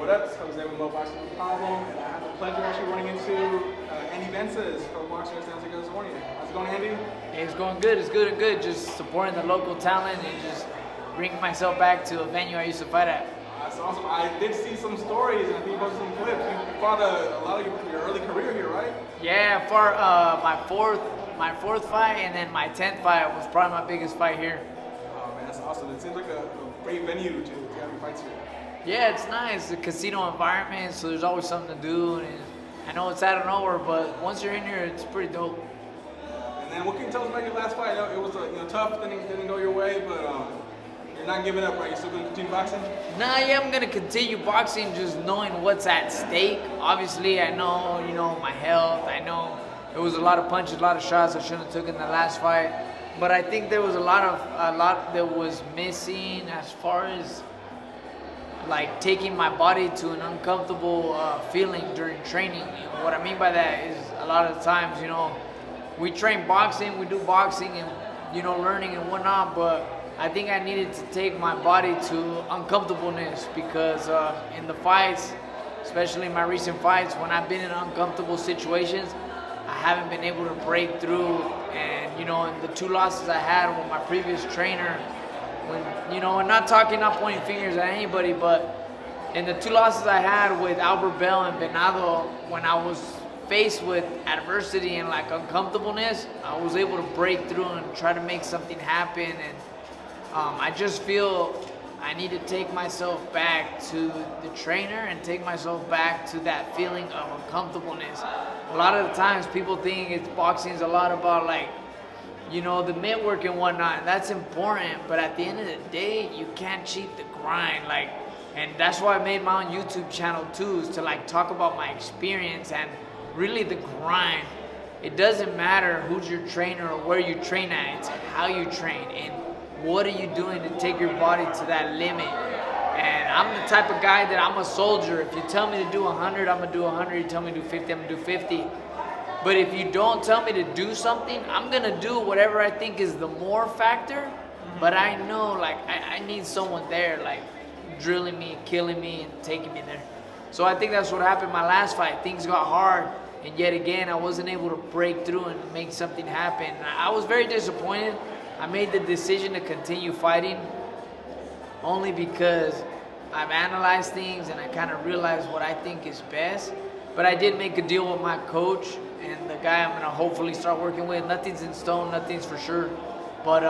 what up? This is Jose with Low Boxing No Problem, and I have the pleasure of actually running into Andy Vences from Boxing San Diego, California. How's it going, Andy? Hey, it's going good. It's good and good. Just supporting the local talent and just bringing myself back to a venue I used to fight at. That's awesome. I did see some stories, and I think you posted some clips. You fought a lot of your early career here, right? Yeah, for my fourth fight, and then my 10th fight was probably my biggest fight here. Oh man, that's awesome. It seems like a great venue to have your fights here. Yeah, it's nice. The casino environment, so there's always something to do. And I know it's out of nowhere, but once you're in here, it's pretty dope. And then, what can you tell us about your last fight? It was tough. Didn't go your way, but you're not giving up, right? You're still going to continue boxing? Nah, yeah, I'm gonna continue boxing, just knowing what's at stake. Obviously, I know, my health. I know it was a lot of punches, a lot of shots I shouldn't have took in the last fight. But I think there was a lot that was missing as far as like taking my body to an uncomfortable feeling during training. What I mean by that is a lot of times, we train boxing, we do boxing and, learning and whatnot, but I think I needed to take my body to uncomfortableness because in the fights, especially my recent fights, when I've been in uncomfortable situations, I haven't been able to break through. And, in the 2 losses I had with my previous trainer, and not pointing fingers at anybody, but in the 2 losses I had with Albert Bell and Venado, when I was faced with adversity and like uncomfortableness, I was able to break through and try to make something happen. And I just feel I need to take myself back to the trainer and take myself back to that feeling of uncomfortableness. A lot of the times people think boxing is a lot about like, the mitt work and whatnot, and that's important, but at the end of the day, you can't cheat the grind. And that's why I made my own YouTube channel too, is to like talk about my experience and really the grind. It doesn't matter who's your trainer or where you train at, it's how you train and what are you doing to take your body to that limit. And I'm the type of guy that I'm a soldier. If you tell me to do 100, I'm gonna do 100. You tell me to do 50, I'm gonna do 50. But if you don't tell me to do something, I'm gonna do whatever I think is the more factor. But I know, I need someone there, drilling me, killing me, and taking me there. So I think that's what happened my last fight. Things got hard, and yet again, I wasn't able to break through and make something happen. I was very disappointed. I made the decision to continue fighting only because I've analyzed things and I kind of realized what I think is best. But I did make a deal with my coach and the guy I'm gonna hopefully start working with. Nothing's in stone, nothing's for sure. But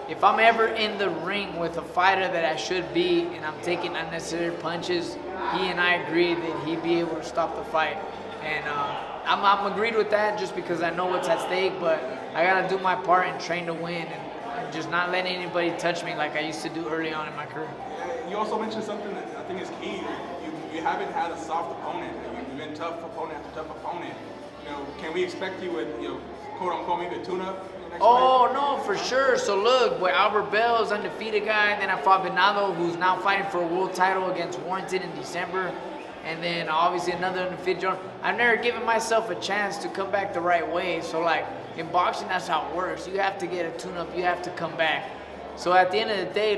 if I'm ever in the ring with a fighter that I should be and I'm taking unnecessary punches, he and I agreed that he'd be able to stop the fight. And I'm agreed with that just because I know what's at stake, but I gotta do my part and train to win and just not let anybody touch me like I used to do early on in my career. You also mentioned something that I think is key. You haven't had a soft opponent. You've been tough opponent after tough opponent. Can we expect you with, quote unquote, maybe a tune-up? No, for sure. So look, with Albert Bell is undefeated guy, and then I fought Venado, who's now fighting for a world title against Warrington in December, and then obviously another undefeated John. I've never given myself a chance to come back the right way. So in boxing, that's how it works. You have to get a tune-up. You have to come back. So at the end of the day,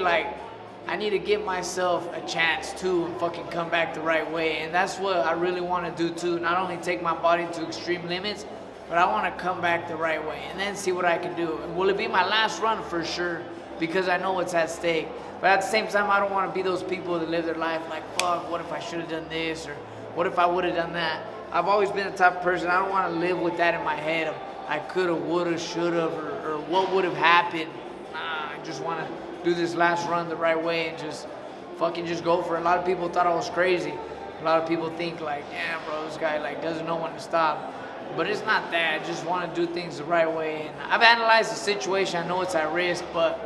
I need to give myself a chance too and fucking come back the right way. And that's what I really want to do too. Not only take my body to extreme limits, but I want to come back the right way and then see what I can do. And will it be my last run? For sure, because I know what's at stake. But at the same time, I don't want to be those people that live their life like, fuck, what if I should have done this? Or what if I would have done that? I've always been the type of person, I don't want to live with that in my head of I could have, would have, should have, or what would have happened. Nah, I just want to do this last run the right way and just fucking just go for it. A lot of people thought I was crazy. A lot of people think yeah, bro, this guy doesn't know when to stop. But it's not that. I just want to do things the right way. And I've analyzed the situation. I know it's at risk, but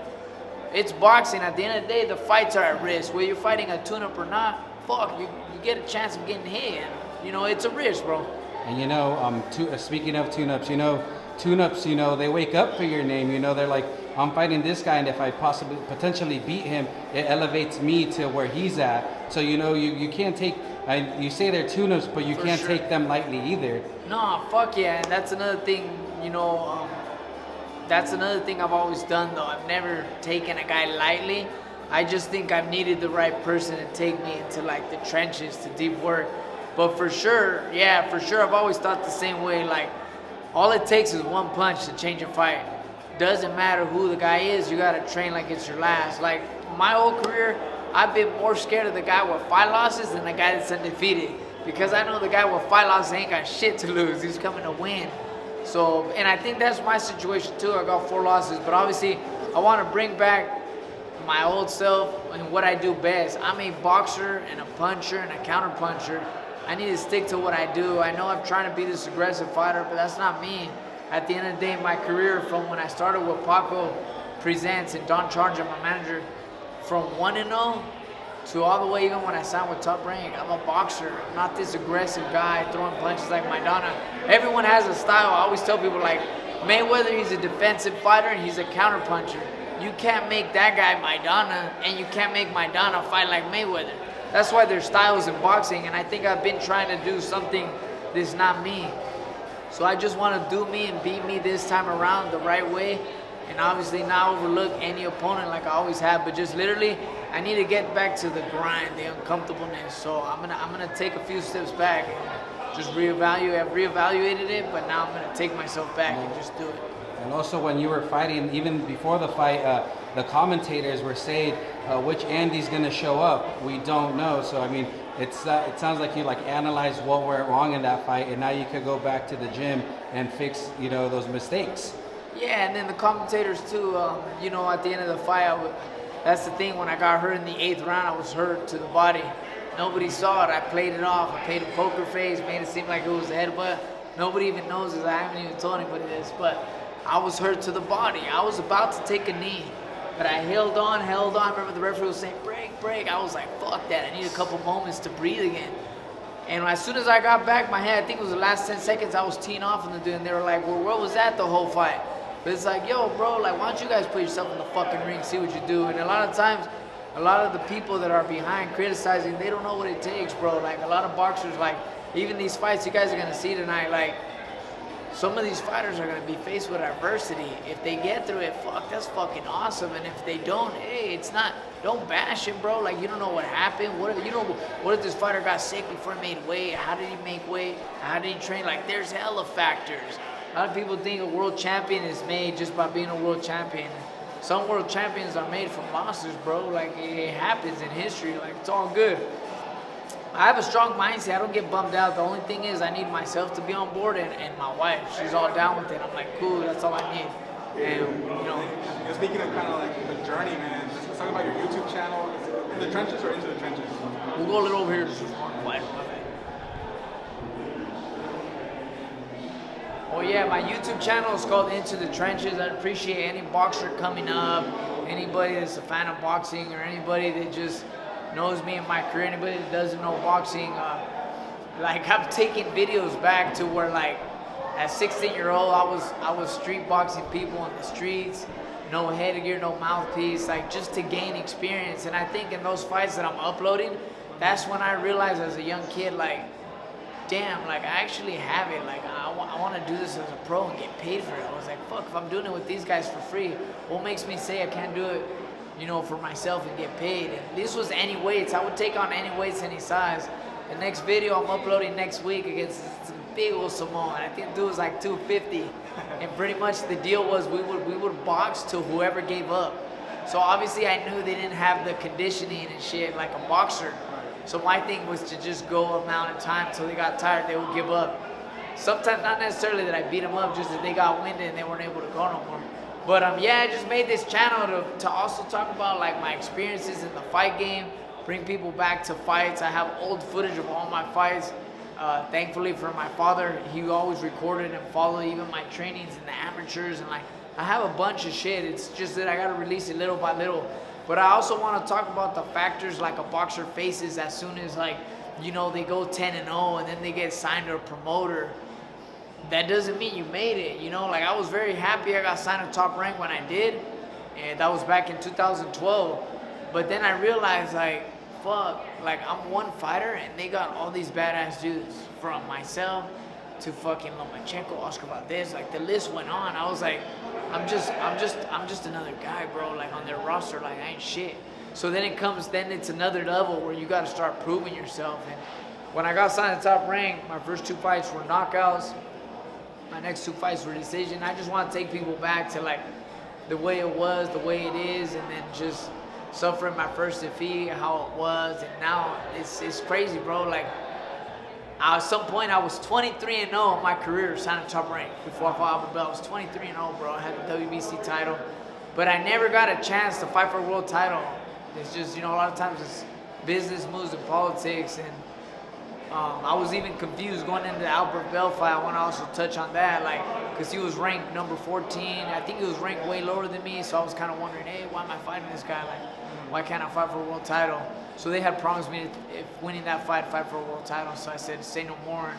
it's boxing. At the end of the day, the fights are at risk. Whether you're fighting a tune-up or not, fuck, you get a chance of getting hit. And, it's a risk, bro. And speaking of tune-ups, tune-ups, they wake up for your name. They're like, I'm fighting this guy, and if I potentially beat him, it elevates me to where he's at. So you can't take. You say they're tune-ups, but you can't take them lightly either. No, fuck yeah, and that's another thing. That's another thing I've always done though. I've never taken a guy lightly. I just think I've needed the right person to take me into like the trenches, to deep work. But for sure, I've always thought the same way. Like, all it takes is one punch to change a fight. Doesn't matter who the guy is, you gotta train like it's your last. Like, my whole career, I've been more scared of the guy with 5 losses than the guy that's undefeated. Because I know the guy with 5 losses ain't got shit to lose. He's coming to win. So, and I think that's my situation too. I got 4 losses, but obviously I want to bring back my old self and what I do best. I'm a boxer and a puncher and a counter puncher. I need to stick to what I do. I know I'm trying to be this aggressive fighter, but that's not me. At the end of the day, my career from when I started with Paco Presents and Don Charger, my manager, from 1-0 to all the way even when I signed with Top Rank, I'm a boxer. I'm not this aggressive guy throwing punches like Maidana. Everyone has a style. I always tell people, like, Mayweather, he's a defensive fighter and he's a counter puncher. You can't make that guy Maidana, and you can't make Maidana fight like Mayweather. That's why there's styles in boxing, and I think I've been trying to do something that's not me. So I just want to do me and beat me this time around the right way, and obviously not overlook any opponent like I always have, but just literally, I need to get back to the grind, the uncomfortableness. So I'm gonna take a few steps back and just reevaluate. I've reevaluated it, but now I'm gonna take myself back and just do it. And also, when you were fighting, even before the fight, the commentators were saying which Andy's going to show up. We don't know. So I mean, it sounds like you like analyzed what went wrong in that fight, and now you could go back to the gym and fix those mistakes. Yeah, and then the commentators too. At the end of the fight, that's the thing. When I got hurt in the 8th round, I was hurt to the body. Nobody saw it. I played it off. I played a poker face, made it seem like it was a headbutt. Nobody even knows this. I haven't even told anybody this, but I was hurt to the body. I was about to take a knee, but I held on. Remember the referee was saying, break. I was like, fuck that. I need a couple moments to breathe again. And as soon as I got back, my head, I think it was the last 10 seconds, I was teeing off on the dude, and they were like, well, where was that the whole fight? But it's like, yo, bro, like, why don't you guys put yourself in the fucking ring, see what you do? And a lot of times, a lot of the people that are behind criticizing, they don't know what it takes, bro. Like, a lot of boxers, like, even these fights you guys are going to see tonight, like, some of these fighters are going to be faced with adversity. If they get through it, fuck, that's fucking awesome. And if they don't, hey, it's not, don't bash it, bro. Like, you don't know what happened. What if this fighter got sick before he made weight? How did he make weight? How did he train? Like, there's hella factors. A lot of people think a world champion is made just by being a world champion. Some world champions are made from losses, bro. Like, it happens in history. Like, it's all good. I have a strong mindset. I don't get bummed out. The only thing is I need myself to be on board and my wife. She's all down with it. I'm like, cool, that's all I need. And, speaking of kind of like the journey, man, let's talk about your YouTube channel. In the trenches or into the trenches? We'll go a little over here. This is more quiet. Oh yeah, my YouTube channel is called Into the Trenches. I'd appreciate any boxer coming up, anybody that's a fan of boxing, or anybody that just knows me and my career, anybody that doesn't know boxing. Like, I've taken videos back to where, like, at 16-year-old, I was street boxing people on the streets, no headgear, no mouthpiece, like, just to gain experience. And I think in those fights that I'm uploading, that's when I realized as a young kid, like, damn, like, I actually have it. Like, I want to do this as a pro and get paid for it. I was like, fuck, if I'm doing it with these guys for free, what makes me say I can't do it, for myself and get paid? And this was any weights. I would take on any weights, any size. The next video I'm uploading next week against this big old Samoan. I think the dude was like 250. And pretty much the deal was we would box to whoever gave up. So obviously I knew they didn't have the conditioning and shit like a boxer. So my thing was to just go amount of time until they got tired, they would give up. Sometimes not necessarily that I beat them up, just that they got winded and they weren't able to go no more. But I just made this channel to also talk about like my experiences in the fight game, bring people back to fights. I have old footage of all my fights. Thankfully for my father, he always recorded and followed even my trainings in the amateurs, and like I have a bunch of shit. It's just that I gotta release it little by little. But I also want to talk about the factors like a boxer faces as soon as they go 10-0 and then they get signed to a promoter. That doesn't mean you made it, Like, I was very happy I got signed to Top Rank when I did, and that was back in 2012. But then I realized, like, fuck, like, I'm one fighter, and they got all these badass dudes, from myself to fucking Lomachenko, Oscar Valdez. Like, the list went on. I was like, I'm just another guy, bro. Like, on their roster, like, I ain't shit. So then it's another level where you got to start proving yourself. And when I got signed to Top Rank, my first 2 fights were knockouts. My next 2 fights were decision. I just want to take people back to like the way it was, the way it is, and then just suffering my first defeat, how it was, and now it's crazy, bro. Like at some point I was 23-0 in my career, signed to Top Rank before I fought Abu Bell. I was 23-0, bro. I had the WBC title, but I never got a chance to fight for a world title. It's just, a lot of times it's business moves and politics, and I was even confused going into the Albert Bell fight. I want to also touch on that, like, because he was ranked number 14. I think he was ranked way lower than me, so I was kind of wondering, hey, why am I fighting this guy? Like, why can't I fight for a world title? So they had promised me if winning that fight for a world title. So I said, say no more,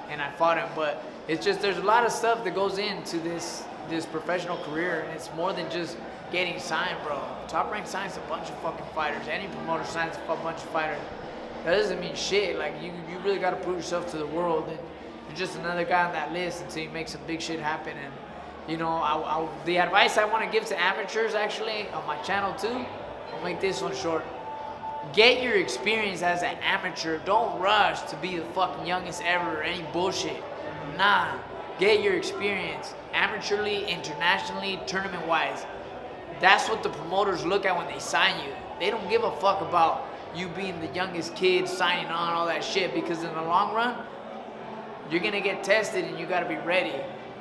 and I fought him. But it's just, there's a lot of stuff that goes into this professional career, and it's more than just getting signed, bro. Top Rank signs a bunch of fucking fighters. Any promoter signs a bunch of fighters. That doesn't mean shit. Like, you really got to prove yourself to the world, and you're just another guy on that list until you make some big shit happen. And the advice I want to give to amateurs, actually, on my channel too, I'll make this one short. Get your experience as an amateur. Don't rush to be the fucking youngest ever or any bullshit. Nah, get your experience amateurly, internationally, tournament-wise. That's what the promoters look at when they sign you. They don't give a fuck about you being the youngest kid, signing on, all that shit, because in the long run, you're gonna get tested and you gotta be ready.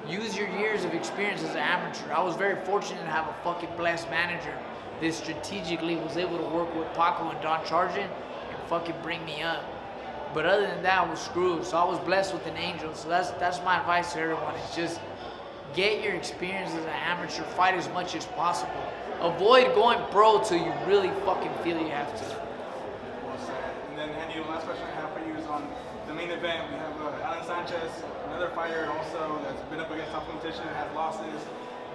Use your years of experience as an amateur. I was very fortunate to have a fucking blessed manager that strategically was able to work with Paco and Don Chargent and fucking bring me up. But other than that, I was screwed. So I was blessed with an angel. So that's my advice to everyone. It's just get your experience as an amateur. Fight as much as possible. Avoid going pro till you really fucking feel you have to. Well said. And then, Andy, the last question I have for you is on the main event. We have Alan Sanchez, another fighter also that's been up against tough competition and has losses.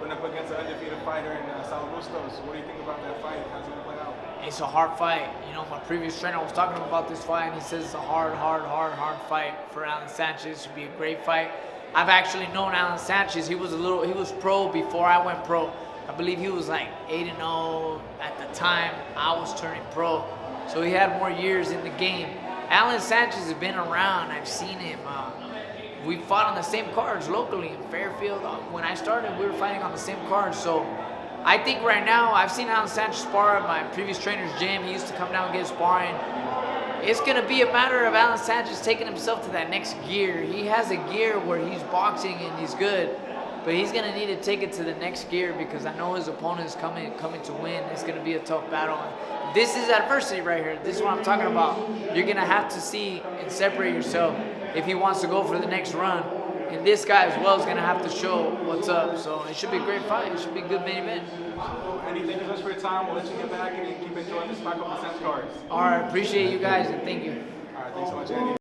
Went up against an undefeated fighter in Sal Bustos. What do you think about that fight? How's it going to play out? It's a hard fight. My previous trainer was talking about this fight, and he says it's a hard fight for Alan Sanchez. It should be a great fight. I've actually known Alan Sanchez. He was pro before I went pro. I believe he was like 8-0 at the time I was turning pro. So he had more years in the game. Alan Sanchez has been around. I've seen him. We fought on the same cards locally in Fairfield. When I started, we were fighting on the same cards. So I think right now, I've seen Alan Sanchez spar at my previous trainer's gym. He used to come down and get sparring. It's going to be a matter of Alan Sanchez taking himself to that next gear. He has a gear where he's boxing and he's good, but he's going to need to take it to the next gear because I know his opponent is coming to win. It's going to be a tough battle. This is adversity right here. This is what I'm talking about. You're going to have to see and separate yourself if he wants to go for the next run. And this guy as well is going to have to show what's up. So it should be a great fight. It should be a good main event. Andy, thank you so much for your time. We'll let you get back and keep enjoying this Paco Vences cards. All right. Appreciate you guys and thank you. All right. Thanks so much, Andy.